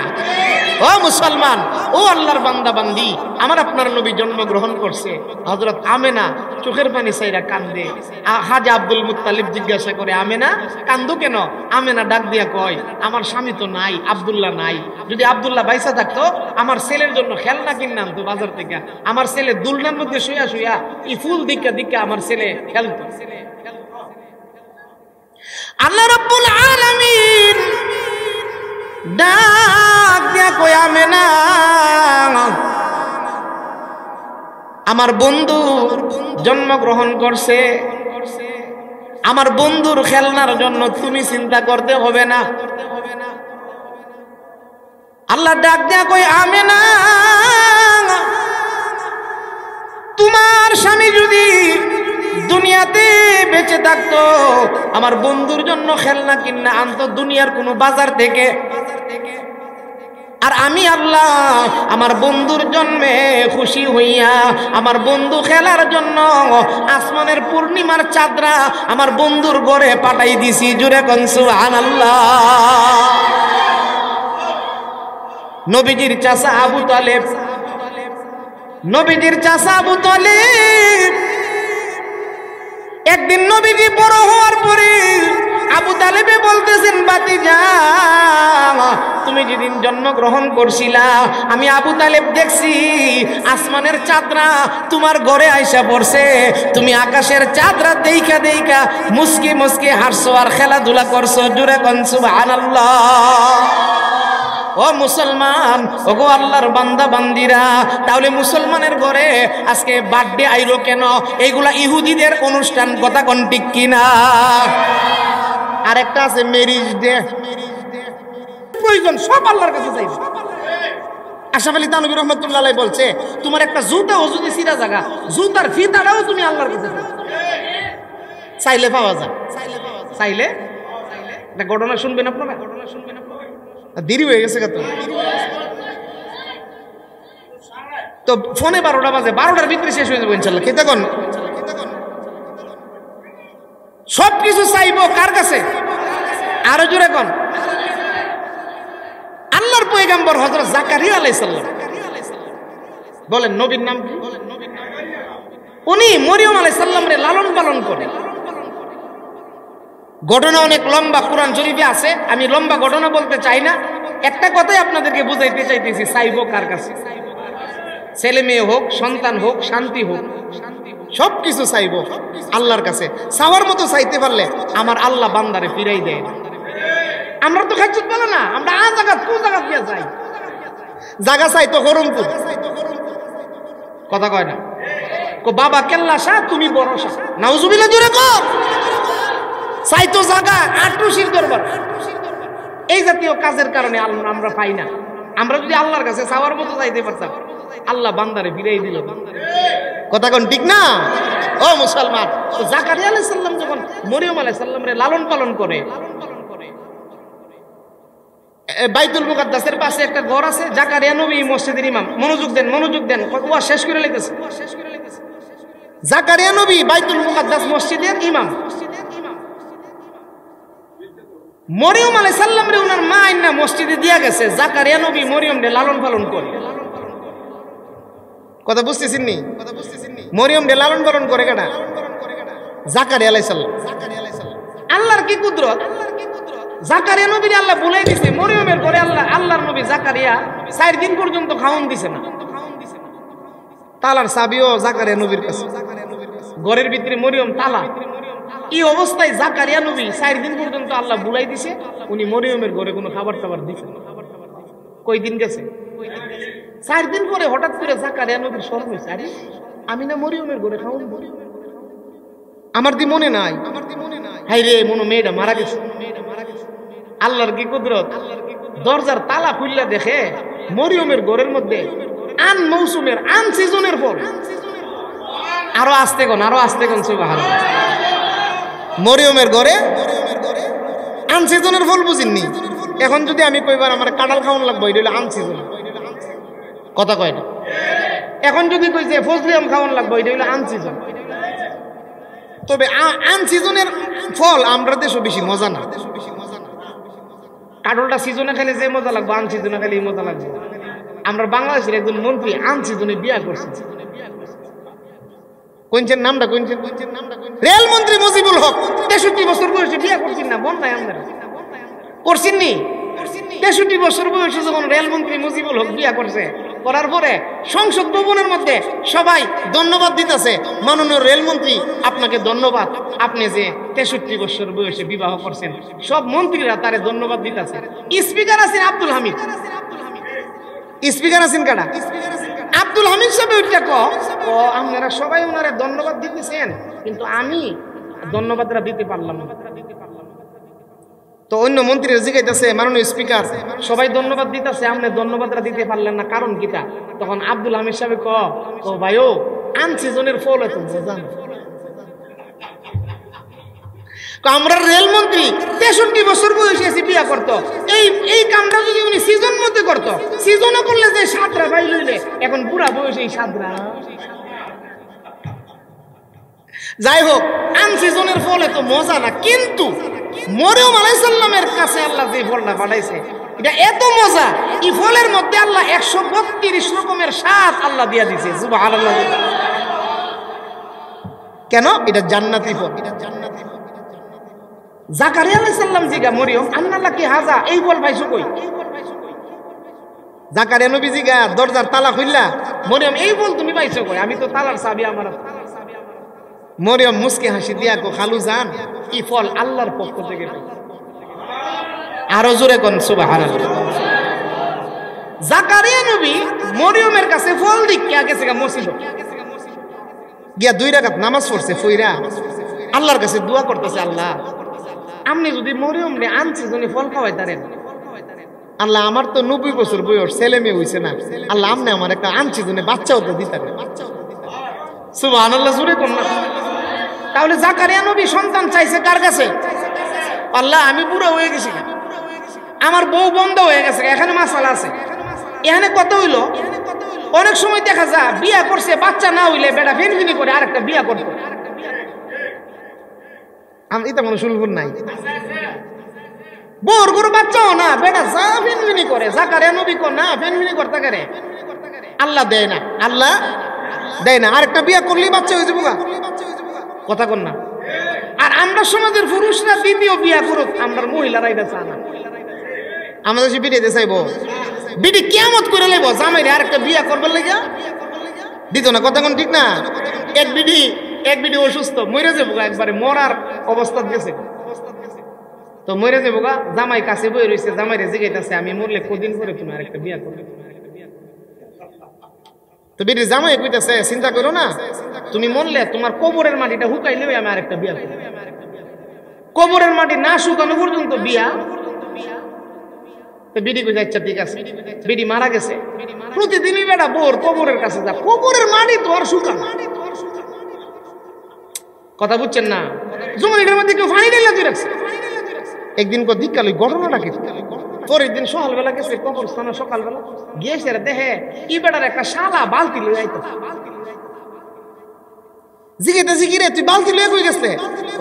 ও মুসলমান, ও আল্লাহর বান্দা বান্দি, আমার আপনার নবী জন্মগ্রহণ করছে। হযরত আমেনা চোখের পানি চাইরা কান্দে। হাজা আব্দুল মুত্তালিব জিজ্ঞাসা করে, আমেনা কান্দো কেন? আমেনা ডাক দিয়া কয়, আমার স্বামী তো নাই, আব্দুল্লাহ নাই। যদি আব্দুল্লাহ বাইসা থাকতো আমার ছেলের জন্য খেলনা কিনে আনতো বাজার থেকে। আমার ছেলে দুলনার মধ্যে শুয়া শুয়া এই ফুল দিকা দিকা আমার ছেলে খেলতো। আল্লাহ রাব্বুল আলামিন ডাক দিয়া কই, আমেনা আমার বন্ধু জন্মগ্রহণ করছে, আমার বন্ধুর খেলনার জন্য তুমি চিন্তা করতে হবে না। আল্লাহ ডাক দিয়া কই, আমেনা তোমার স্বামী যদি দুনিয়াতে বেঁচে থাকতো আমার বন্ধুর জন্য খেলনা কিনা আনতো দুনিয়ার কোনো বাজার থেকে, আর আমি আল্লাহ আমার বন্ধুর জন্মে খুশি হইয়া আমার বন্ধু খেলার জন্য আসমানের পূর্ণিমার চাঁদরা আমার বন্ধুর ঘরে পাঠাই দিছি। জুরে কোন সুবহানাল্লাহ। নবীজির চাচা আবু তালেব, নবীজির চাচা আবু তালেব একদিন নবীজি বড় হওয়ার পরে আবু তালেবে বলতেছেন, বাতিজা তুমি যেদিন জন্মগ্রহণ করছিলা আমি আবু তালেব দেখছি আসমানের চাঁদরা তোমার ঘরে আইসা পড়ছে, তুমি আকাশের চাঁদরা দেইখা দেইখা মুস্কি মুস্কি হাসছো আর খেলাধুলা করছো। জুরে কোন সুবহানাল্লাহ। ও মুসলমান, ওগো আল্লাহর বান্দা বান্দিরা, তাহলে মুসলমানের ঘরে আজকে বার্থডে আইলো কেন? এইগুলা ইহুদিদের অনুষ্ঠান, কথা কোন ঠিক কিনা? আরেকটা আছে ম্যারেজ ডে। প্রয়োজন সব আল্লাহর কাছে চাইবে। আশরাফ আলী থানভী রাহমাতুল্লাহ আলাইহি বলছে, তোমার একটা জুতাও যদি ছিঁড়া জায়গা, জুতার ফিতাটাও তুমি আল্লাহর কাছে চাইলে পাওয়া যায়। চাইলে একটা ঘটনা শুনবেন আপনারা? দেরি হয়ে গেছে কত তো ফোনে 12টা বাজে, 12টার ভিতরে শেষ হয়ে যাবো ইনশাল্লাহ। খেতে কোন সবকিছু চাইবো কার কাছে? আরো জোরে কোন আল্লাহর পয়গম্বর হযরত জাকারিয়া আলাইহিস সালাম। বলেন নবীর নাম কি? উনি মরিয়ম আলাইহিস সালামরে লালন পালন করে। ঘটনা অনেক লম্বা, কোরআন শরীফে আছে, আমি লম্বা ঘটনা বলতে চাই না, একটা কথাই আপনাদেরকে বুঝাইতে চাইতেছি, চাইবো কার কাছে? ছেলে মেয়ে হোক, সন্তান হোক, শান্তি হোক, সবকিছু চাইবো আল্লাহর কাছে। চাওয়ার মতো চাইতে পারলে আমার আল্লাহ বান্দারে ফিরাই দেয়। আমরা তো খাচ্ছি বলে না, আমরা জায়গা কোন জায়গা দিয়ে যাই, জায়গা চাই তো হরমপুর, কথা কয় না কো বাবা কেল্লা শাহ তুমি বড় শাহ, নাউজুবিল্লাহ জোরে কর। চাইতো জায়গা আটরশির দরবার। এই জাতীয় কাজের কারণে আমরা পাই না। আমরা যদি আল্লাহর কাছে চাওয়ার মতো চাইতে পারতাম, আল্লাহ বান্দারে ফিরাই দিল। কথা কোন ঠিক না? ও মুসলমান, জাকারিয়া আলাইহিস সালাম যখন মরিয়ম আলাইহিস সালামরে লালন পালন করে, বাইতুল মুকাদ্দাসের পাশে একটা ঘর আছে, জাকারিয়া নবী মসজিদের ইমাম। মনোযোগ দেন, মনোযোগ দেন, ওয়া শেষ করে লিখতেছে। জাকারিয়া নবী বাইতুল মুকাদ্দাস মসজিদের ইমাম। মরিয়ম আলাইহিস সালাম রে ওনার মা আইনা মসজিদে দিয়া গেছে, জাকারিয়া নবী মরিয়ম রে লালন পালন করে। কথা বুঝতেছেন নি? মরিয়ম রে লালন পালন করে কেডা? জাকারিয়া আলাইহিস সালাম। আল্লাহর কি কুদরত! জাকারিয়া নবীর আল্লাহ বলেই দিছে, মরিয়মের ঘরে আল্লাহর নবী জাকারিয়া 4 দিন পর্যন্ত খাওন দিছে না। তালার চাবিও জাকারিয়া নবীর কাছে, ঘরের ভিতরে মরিয়ম তালা। এই অবস্থায় জাকারিয়া নবী 4 দিন পর্যন্ত আল্লাহ বুলাই দিছে, উনি মরিয়মের ঘরে কোনো খাবার টাবার দিছে না। কই দিন গেছে? 4 দিন পরে হঠাৎ করে জাকারিয়া নবীর স্মরণ হয়েছে, আরে আমি না মরিয়মের ঘরে খাওন, আমার দি মনে নাই, হাই রে মনে মেয়েটা মারা গেছে। আল্লাহর কি কুদরত! দরজার তালা খুললা দেখে মরিয়মের ঘরের মধ্যে আন মৌসুমের, আন সিজনের ফল। আরো আসতে কোন, আরো আসতে কোন সুবহানাল্লাহ। মরিয়মের ঘরে আন সিজনের ফল বুঝিননি? এখন যদি আমি কইবার আমার কাঁঠাল খাওয়ান লাগবে, এটা হলো আন সিজন, কথা কয় না। এখন যদি কই যে ফজলি আম খাওয়ান লাগবে, এটা হলো আন সিজন। তবে আন সিজনের ফল আমরা দেশও বেশি মজা না। কাঁঠালটা সিজনে খেলে যে মজা লাগবে, আন সিজনে খেলে মজা লাগবে। আমরা বাংলাদেশের একজন মন্ত্রী আনছি জন্য বিয়া করছেন। কোনছেন নামটা কোনছেন? রেল মন্ত্রী মুজিবুল হক 63 বছর বয়সে বিয়া করছেন না? বল নাই আমরা করছেন নি? 63 বছর বয়সে যখন রেলমন্ত্রী মুজিবুল হক বিয়া করছে, করার পরে সংসদ ভবনের মধ্যে সবাই ধন্যবাদ দিতেছে, মাননীয় রেলমন্ত্রী আপনাকে ধন্যবাদ, আপনি যে 63 বছর বয়সে বিবাহ করছেন। সব মন্ত্রীরা তারে ধন্যবাদ দিতেছে। স্পিকার আছেন আব্দুল হামিদ, স্পিকার আছেন কারা? আব্দুল হামিদ সাহেব ওইটা আপনারা সবাই ওনারে ধন্যবাদ দিতেছেন, কিন্তু আমি ধন্যবাদটা দিতে পারলাম না। তো অন্য মন্ত্রীরা জিজ্ঞাইতেছে, মাননীয় স্পিকার সবাই ধন্যবাদ দিতেছে, আপনি ধন্যবাদটা দিতে পারলেন না, কারণ কিটা? তখন আব্দুল হামিদ সাহেব ভাইও আনসিজনের ফল এত বোঝান। আমরা রেলমন্ত্রী 63 বছর বয়সে এসে বিয়া করতো, এই কামটা যদি উনি সিজন মধ্যে করতো, সিজনও করলে যে সাদরা ভাই লইলে, এখন বুড়া বয়সে এই সাদরা। যাই হোক, আনসিজনের ফল এত মজা না, কিন্তু মরিয়ম আলাইহিস সালামের কাছে আল্লাহ যে ফলটা পাঠাইছে এটা এত মজা, এই ফলের মধ্যে আল্লাহ 132 রকমের স্বাদ আল্লাহ দিয়া দিয়েছে। সুবহানাল্লাহ। কেন? এটা জান্নাতি ফল। জাকারিয়া আলাইহিস সালাম জিগা মরিয়ম আন্নাল্লাহ কি হাজা, এই ফল পাইছো কই? জাকারিয়া নবী জিগা দরজার তালা খুললা, মরিয়ম এই ফল তুমি পাইছো কই? আমি তো তালার চাবি আমার। মরিয়ম মুস্কে হাসি দিয়া কো, খালু জান এই ফল আল্লাহর পক্ষ থেকে। আরো জোরে কোন সুবহানাল্লাহ। জাকারিয়া নবী মরিয়মের কাছে ফল দিকে গেছে মসজিদে গিয়া 2 রাকাত নামাজ পড়ছে, ফইরা আল্লাহর কাছে দোয়া করতেছে, আল্লাহ আপনি যদি মরিয়ম রে আনছে জন্য ফল খাওয়াইতারেন, আল্লাহ আমার তো 90 বছর বয়স, ছেলে মেয়ে হইছে না, আল্লাহ আপনি আমার একটা আনছে জন্য বাচ্চাও তো দিতারেন। সুবহানাল্লাহ, জোরে কোন না। তাহলে জাকারিয়া নবী সন্তান চাইছে কার কাছে? আল্লাহ আমি বুড়ো হয়ে গেছি, আমার বউ বন্ধ হয়ে গেছে, এখানে মাসালা আছে। এখানে কত হইলো, অনেক সময় দেখা যায় বিয়া করছে, বাচ্চা না হইলে বেটা ফিনফিনি করে আরেকটা বিয়া করতো। আমি তো মনে শুনবো নাই, বউর গরু বাচ্চাও না, বেটা যা ফিনফিনি করে। জাকারিয়া নবী কো না ফিনফিনি করতে পারে, আল্লাহ দেয় না, আল্লাহ দেয় না, আরেকটা বিয়া করলেই বাচ্চা হয়ে যাবো। কথা কন না। আর আমরা সমাজের পুরুষরা দ্বিতীয় বিয়া করুক, আমরা মহিলারা এটা চায় না। আমাদের সে বিড়িতে চাইবো, বিড়ি কিয়ামত করে লাইব, জামাইরে আরেকটা বিয়া করবার লাগে দিত না। কথা কোন ঠিক না? এক বিডি অসুস্থ, মরে যাবো, একবারে মরার অবস্থা গেছে, তো মরে যাবো গা, জামাই কাছে বই রয়েছে, জামাইরে জিগাইতেছে আমি মরলে কদিন পরে তুমি আরেকটা বিয়া করবে। তো বিড়ি জামাই কইতাছে চিন্তা করো না, তুমি মরলে তোমার কবরের মাটিটা হুকাইলে আমি আরেকটা বিয়া করব। কবরের মাটি না শুকানো পর্যন্ত বিয়া। তো বিড়ি কইছে আচ্ছা ঠিক আছে। বিড়ি মারা গেছে, প্রতিদিনই বেটা বোর কবরের কাছে যা, কবরের মাটি তো আর শুকানো। কথা বুঝছেন না? যেমন এটার মধ্যে কেউ পানি ঢেলে দিয়ে রাখছে। একদিন কো দিক্কাল ওই ঘটনাটা কি, পরের দিন সকালবেলা গেছে কবরস্থানে, সকালবেলা গিয়েছে দেখে ই বেটার একটা শালা বালতি লয়ে আইতো। জিজ্ঞেস কি রে তুই বালতি লয়ে কই গেছে?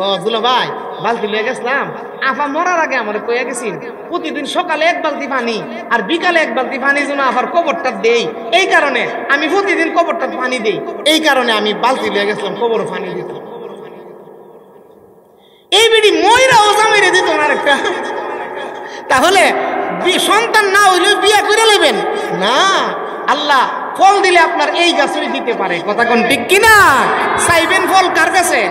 ও দুলা ভাই বালতি লয়ে গেছিলাম, আফা মরার আগে আমার কইয়া গেছিন প্রতিদিন সকালে 1 বালতি পানি আর বিকালে 1 বালতি পানি যেন আফার কবরটা দেই, এই কারণে আমি প্রতিদিন কবরটা পানি দেই, এই কারণে আমি বালতি লয়ে গেছিলাম কবর পানি দিতে। এই বিড়ি ময়রা ও জামাইরে দিত না আরেকটা। তাহলে সন্তান না হইলে বিয়া করে নেবেন না, আল্লাহ ফল দিলে আপনার এই গাছই দিতে পারে। কথা কোন ঠিক কিনা? চাইবেন ফল কার কাছে?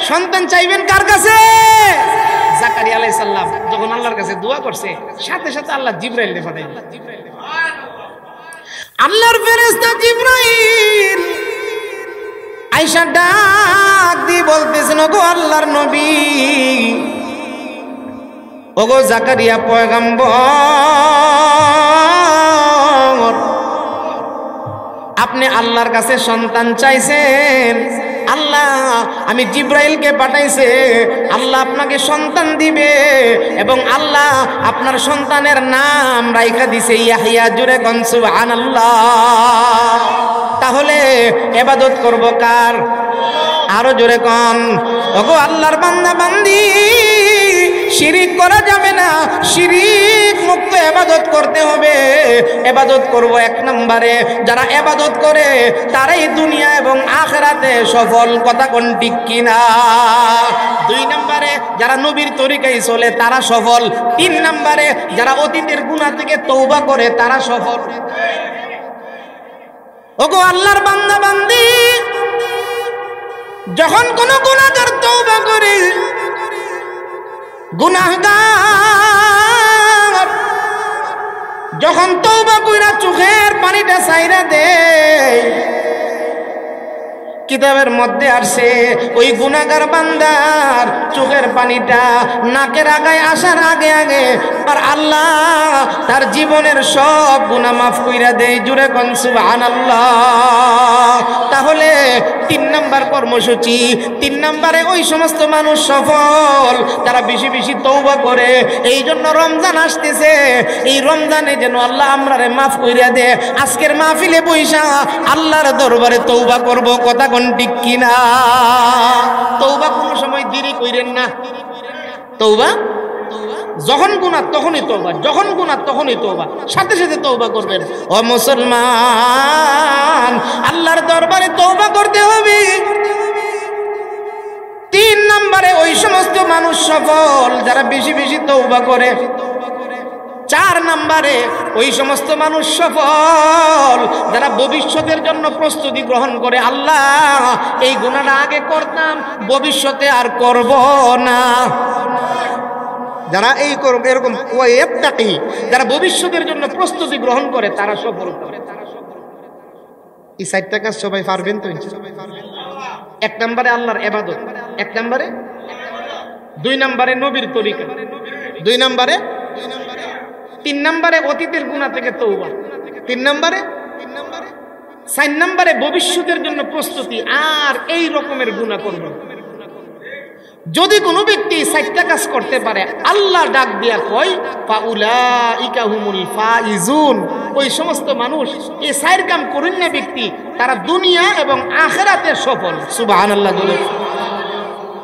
সন্তান চাইবেন কার কাছে? জাকারিয়া আলাইহিস সালাম যখন আল্লাহর কাছে দোয়া করছে, সাথে সাথে আল্লাহ জিবরাইলকে পাঠাইলেন। আল্লাহর ফেরেশতা জিবরাইল আয়েশা ডাক দিয়ে বলতেছেন, ওগো আল্লাহর নবী, ওগো জাকারিয়া পয়গম্বর, আপনি আল্লাহর কাছে সন্তান চাইছেন, আল্লাহ আমি জিবরাইলকে পাঠাইছে, আল্লাহ আপনাকে সন্তান দিবে এবং আল্লাহ আপনার সন্তানের নাম রাইখা দিছে ইয়াহইয়া। জুরে কোন সুবহানাল্লাহ। তাহলে ইবাদত করব কার? আরো জোরে কোন। ওগো আল্লাহর বান্দা বান্দি, শিরিক করা যাবে না, শিরিক মুক্ত ইবাদত করতে হবে। ইবাদত করব এক নম্বরে, যারা ইবাদত করে তারাই দুনিয়া এবং আখিরাতে সফল, কথা কোন ঠিক কিনা? দুই নম্বরে যারা নবীর তরিকায় চলে তারা সফল। তিন নম্বরে যারা অতীতের গুনাহ থেকে তওবা করে তারা সফল। ওগো আল্লাহর বান্দা বান্দি, যখন কোন গুনাহগার তওবা করে, গুনাহগার যখন তওবা কইরা চোখের পানিটা ছাইরা দেয়, কিতাবের মধ্যে আসে ওই গুনাহগার বান্দার চোখের পানিটা নাকের আগায় আসার আগে আগে আর আল্লাহ তার জীবনের সব গুনাহ মাফ কইরা দেয়। জুড়ে কোন সুবহানাল্লাহ। তাহলে 3 নাম্বার কর্মসূচি, 3 নম্বরে ওই সমস্ত মানুষ সফল তারা বেশি বেশি তওবা করে। এই জন্য রমজান আসতেছে, এই রমজানে যেন আল্লাহ আমরারে মাফ কইরা দেয়। আজকের মাহফিলে বইসা আল্লাহর দরবারে তওবা করব, কথা কোন ঠিক কিনা? তওবা কোনো সময় দেরি কইরেন না। তওবা যখন গুনাহ তখনই তওবা, যখন গুনাহ তখনই তওবা, সাথে সাথে তওবা করবেন। ও মুসলমান, আল্লাহর দরবারে তওবা করতে হবে। 3 নম্বরে ওই সমস্ত মানুষ সফল যারা বেশি বেশি তওবা করে। 4 নম্বরে ওই সমস্ত মানুষ সফল যারা ভবিষ্যতের জন্য প্রস্তুতি গ্রহণ করে। আল্লাহ এই গুনাহটা আগে করতাম, ভবিষ্যতে আর করব না। যারা এই এরকম ওয়াইয়াবতাকি, যারা ভবিষ্যতের জন্য প্রস্তুতি গ্রহণ করে তারা সফল। এই 4টা কাজ সবাই পারবেন তো? 1 নম্বরে আল্লাহর ইবাদত, 1 নম্বরে, 2 নম্বরে নবীর তরিকা, 2 নম্বরে, 3 নম্বরে অতীতের গুনাহ থেকে তওবা, 3 নম্বরে, 4 নম্বরে ভবিষ্যতের জন্য প্রস্তুতি। আর এই রকমের গুনাহ করব। যদি কোনো ব্যক্তি 4টা কাজ করতে পারে, আল্লাহ ডাক দিয়া কয় ফাউলাইকা হুমুল ফাইজুন, ওই সমস্ত মানুষ এই 4 কাম করেন না ব্যক্তি, তারা দুনিয়া এবং আখিরাতে সফল। সুবহানাল্লাহ।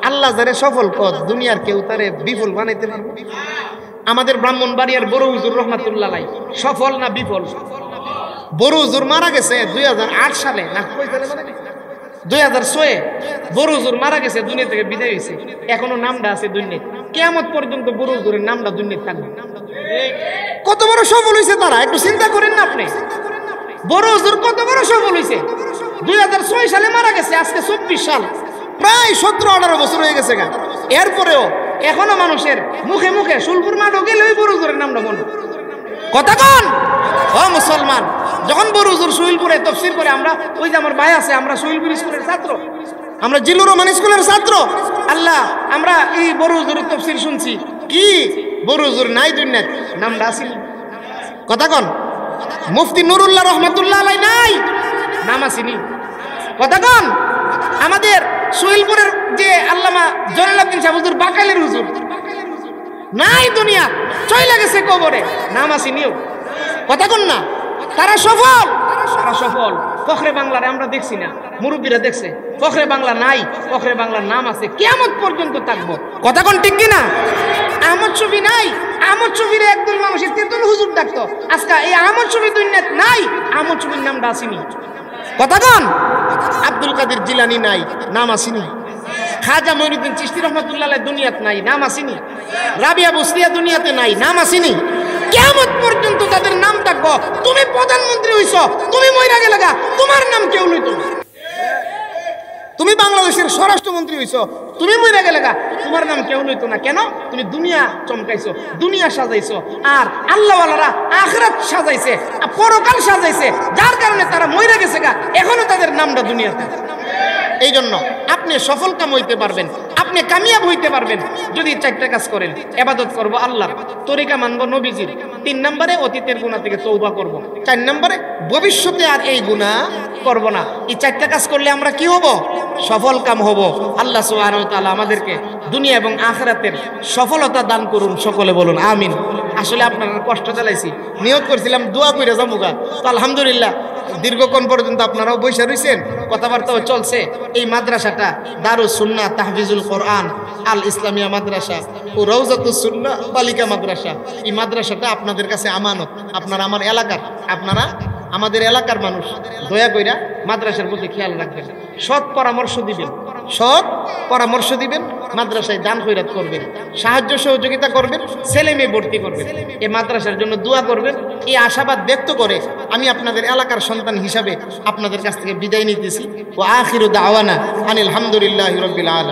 আল্লাহ যারে সফল কর, দুনিয়ার কেউ তারে বিফল বানাইতে পারবে? আমাদের ব্রাহ্মণবাড়িয়ার বড় হুজুর রহমাতুল্লাহ আলাইহি সফল না বিফল? বড় হুজুর মারা গেছে 2008 সালে, না কই সালে মানে 2006 বড় হুজুর মারা গেছে, দুনিয়া থেকে বিদায় হয়েছে। এখনো নামটা আছে দুনিয়ায়, কিয়ামত পর্যন্ত বড় হুজুরের নামটা দুনিয়ায় থাকবে। কত বড় সফল হয়েছে তারা, একটু চিন্তা করেন না আপনি। বড় হুজুর কত বড় সফল হয়েছে। 2006 সালে মারা গেছে, আজকে 24 সাল, প্রায় 17-18 বছর হয়ে গেছে। এরপরেও এখনো মানুষের মুখে মুখে সুলপুর মাঠও গেলে ওই বড় হুজুরের নামটা মনে। কথা কন ও মুসলমান, যখন বড় হুজুর সুইলপুরে তাফসীর করে, আমরা ওই যে আমার ভাই আছে, আমরা সুইলপুর স্কুলের ছাত্র, আমরা জিল্লুর রহমান স্কুলের ছাত্র। আল্লাহ, আমরা এই বড় হুজুরের তাফসীর শুনছি। কি বড় হুজুর নাই দুনিয়ায়, নামটা আসিল। কথা কন, মুফতি নুরুল্লাহ রহমাতুল্লাহ আলাইহি নাই, নাম আসেনি। কথা কন, আমাদের সুইলপুরের যে আল্লামা জলালউদ্দিন সাহেব হুজুর বাকাইলের হুজুর নাই, দুনিয়া চলে গেছে কবরে, নাম আসেনিও। কথা কন না, তারা সফল, তারা সফল। ফখরে বাংলার আমরা দেখছি না, মুরব্বীরা দেখছে। ফখরে বাংলা নাই, ফখরে বাংলার নাম আছে, কিয়ামত পর্যন্ত থাকবো। কথা কোন ঠিক কিনা? আহমদ শফি নাই, আহমদ শফির একদল মানুষের তেতুল হুজুর ডাকতো, আজকে এই আহমদ শফি দুনিয়াত নাই, আহমদ শফির নামটা আসেনি। কথা কন, আব্দুল কাদের জিলানী নাই, নাম আসেনি। খাজা মঈনুদ্দিন চিশতি রহমাতুল্লাহ আলাইহি দুনিয়াত নাই, নাম আসেনি। রাবিয়া বুসরিয়া দুনিয়াতে নাই, নাম আসেনি। কিয়ামত পর্যন্ত তাদের নাম থাকবো। তুমি প্রধানমন্ত্রী হইছো, তুমি মইরা গেলে গা, তোমার নাম কেউ লইতো না। তুমি বাংলাদেশের স্বরাষ্ট্রমন্ত্রী হইছো, তুমি মইরা গেলে গা, তোমার নাম কেউ লইতো না। কেন? তুমি দুনিয়া চমকাইছো, দুনিয়া সাজাইছো। আর আল্লাহওয়ালারা আখিরাত সাজাইছে, পরকাল সাজাইছে, যার কারণে তারা মইরা গেছে গা, এখনো তাদের নামটা দুনিয়াতে। এই জন্য আপনি সফল কাম হইতে পারবেন, আপনি কামিয়াব হইতে পারবেন যদি 4টা কাজ করেন। ইবাদত করব আল্লাহর, তরিকা মানব নবীজির, 3 নম্বরে অতীতের গুনাহ থেকে তওবা করব, 4 নম্বরে ভবিষ্যতে আর এই গুনাহ করব না। এই 4টা কাজ করলে আমরা কি হব? সফল কাম হব। আল্লাহ সুবহানাহু ওয়া তাআলা আমাদেরকে দুনিয়া এবং আখিরাতের সফলতা দান করুন, সকলে বলুন আমিন। আসলে আপনারা কষ্ট চালাইছি, নিয়ত করছিলাম দোয়া কইরা যাবো গা, তো আলহামদুলিল্লাহ দীর্ঘক্ষণ পর্যন্ত আপনারাও বৈশা রয়েছেন, কথাবার্তাও চলছে। এই মাদ্রাসাটা দারুস সুন্নাহ তাহফিজুল কোরআন আল ইসলামিয়া মাদ্রাসা ও রওজাতুস সুন্নাহ বালিকা মাদ্রাসা, এই মাদ্রাসাটা আপনাদের কাছে আমানত। আপনারা আমার এলাকার, আপনারা আমাদের এলাকার মানুষ, দয়া কইরা মাদ্রাসার প্রতি খেয়াল রাখবেন, সৎ পরামর্শ দিবেন, সৎ পরামর্শ দিবেন, মাদ্রাসায় দান খয়রাত করবেন, সাহায্য সহযোগিতা করবেন, ছেলে মেয়ে ভর্তি করবেন, এই মাদ্রাসার জন্য দোয়া করবেন। এই আশাবাদ ব্যক্ত করে আমি আপনাদের এলাকার সন্তান হিসাবে আপনাদের কাছ থেকে বিদায় নিতেছি। ও আখিরু দাওয়ানা আনিল হামদুলিল্লাহি রাব্বিল আলামিন।